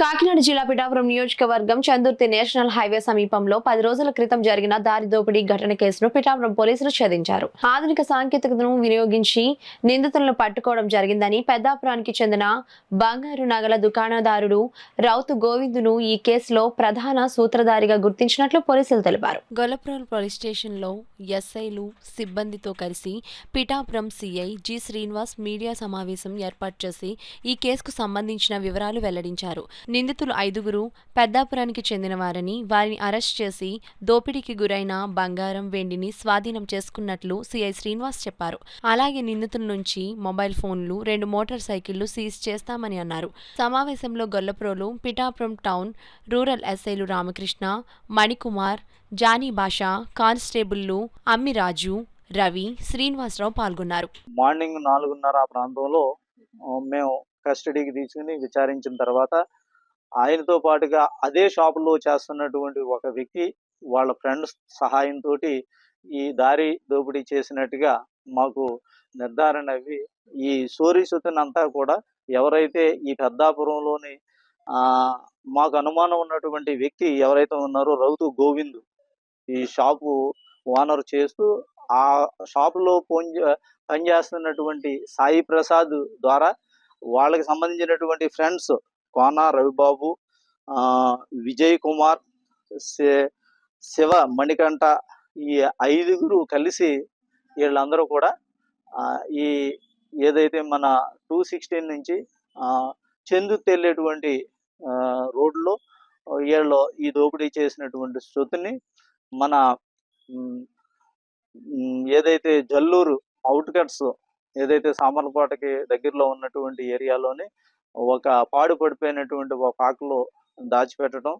కాకినాడ జిల్లా పిఠాపురం నియోజకవర్గం Chandurthi national highway సమీపంలో 10 రోజుల క్రితం జరిగిన దారి దోపిడీ ఘటన కేసును పిఠాపురం పోలీసులు ఛేదించారు. ఆధునిక సాంకేతికతను వినియోగించి నిందితులను పట్టుకోవడం జరిగిందని పెద్దాపురానికి చెందిన బంగారు నగల దుకాణదారుడు రౌతు గోవిందును ఈ కేసులో ప్రధాన సూత్రధారిగా గుర్తించినట్లు పోలీసులు తెలిపారు. గొల్లప్రోల్ పోలీస్ స్టేషన్లో ఎస్ఐలు సిబ్బందితో కలిసి Pithapuram CI G Srinivas media సమావేశం ఏర్పాటు చేసి ఈ కేసుకు సంబంధించిన వివరాలు వెల్లడించారు. నిందితులు 5గురు పెద్దాపురానికి చెందినవారని, వారిని అరెస్ట్ చేసి దోపిడీకి గురైన బంగారం, వెండిని స్వాధీనం చేసుకున్నట్లు సిఐ శ్రీనివాస్ చెప్పారు. అలాగే నిందితుల నుంచి మొబైల్ ఫోన్లు, 2 మోటార్ సైకిళ్లు సీజ్ చేస్తామని అన్నారు. సమావేశంలో గొల్లప్రోలు, పిఠాపురం టౌన్ రూరల్ ఎస్ఐలు రామకృష్ణ, మణికుమార్, జానీ బాషా, కానిస్టేబుళ్లు అమ్మిరాజు, రవి, శ్రీనివాసరావు పాల్గొన్నారు. మార్నింగ్ 4:30 ఆ ప్రాంతంలో మేము కస్టడీకి తీసుకుని విచారించిన తర్వాత ఆయనతో పాటుగా అదే షాపులో చేస్తున్నటువంటి ఒక వ్యక్తి వాళ్ళ ఫ్రెండ్స్ సహాయంతో ఈ దారి దోపిడీ చేసినట్టుగా మాకు నిర్ధారణ అవి ఈ సోరీసుతనంతా కూడా ఎవరైతే ఈ పెద్దాపురంలోని మాకు అనుమానం ఉన్నటువంటి వ్యక్తి ఎవరైతే ఉన్నారో రౌతు గోవింద్ ఈ షాపు ఓనర్ చేస్తూ ఆ షాపులో పనిచేస్తున్నటువంటి సాయి ప్రసాద్ ద్వారా వాళ్ళకి సంబంధించినటువంటి ఫ్రెండ్స్ కోన రవిబాబు, విజయ్ కుమార్, శివ, మణికంఠ ఈ 5గురు కలిసి వీళ్ళందరూ కూడా ఈ ఏదైతే మన 216 నుంచి చందుర్తి వెళ్ళేటువంటి రోడ్లో వీళ్ళు ఈ దోపిడీ చేసినటువంటి శృతిని మన ఏదైతే జల్లూరు అవుట్కట్స్ ఏదైతే సామర్లకోటకి దగ్గరలో ఉన్నటువంటి ఏరియాలోని ఒక పాడు పడిపోయినటువంటి ఒక పాకలో దాచిపెట్టడం,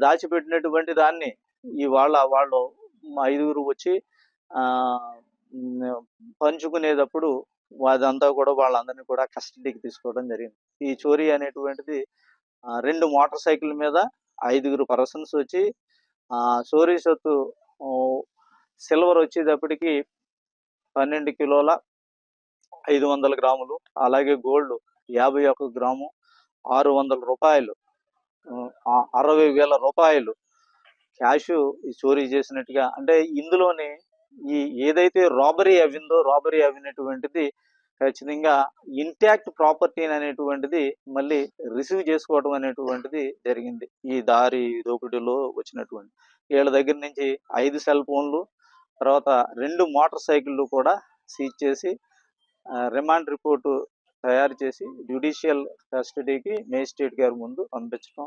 దాచిపెట్టినటువంటి దాన్ని వాళ్ళు 5గురు వచ్చి పంచుకునేటప్పుడు అదంతా కూడా వాళ్ళందరినీ కూడా కస్టడీకి తీసుకోవడం జరిగింది. ఈ చోరీ అనేటువంటిది 2 మోటార్ సైకిల్ మీద 5గురు పర్సన్స్ వచ్చి చోరీ సొత్తు సిల్వర్ వచ్చేటప్పటికి 12 కిలోల 500 గ్రాములు, అలాగే గోల్డ్ 51 గ్రాము, 600 రూపాయలు, 60,000 రూపాయలు క్యాష్ ఈ చోరీ చేసినట్టుగా. అంటే ఇందులోని ఈ ఏదైతే రాబరీ అవినటువంటిది ఖచ్చితంగా ఇంటాక్ట్ ప్రాపర్టీ అనేటువంటిది మళ్ళీ రిసీవ్ చేసుకోవడం అనేటువంటిది జరిగింది. ఈ దారి దోపిడీలో వచ్చినటువంటి వీళ్ళ దగ్గర నుంచి 5 సెల్ ఫోన్లు, తర్వాత 2 మోటార్ సైకిళ్ళు కూడా సీజ్ చేసి రిమాండ్ రిపోర్టు తయారు చేసి జ్యుడిషియల్ కస్టడీకి మేజిస్ట్రేట్ గారి ముందు పంపించడం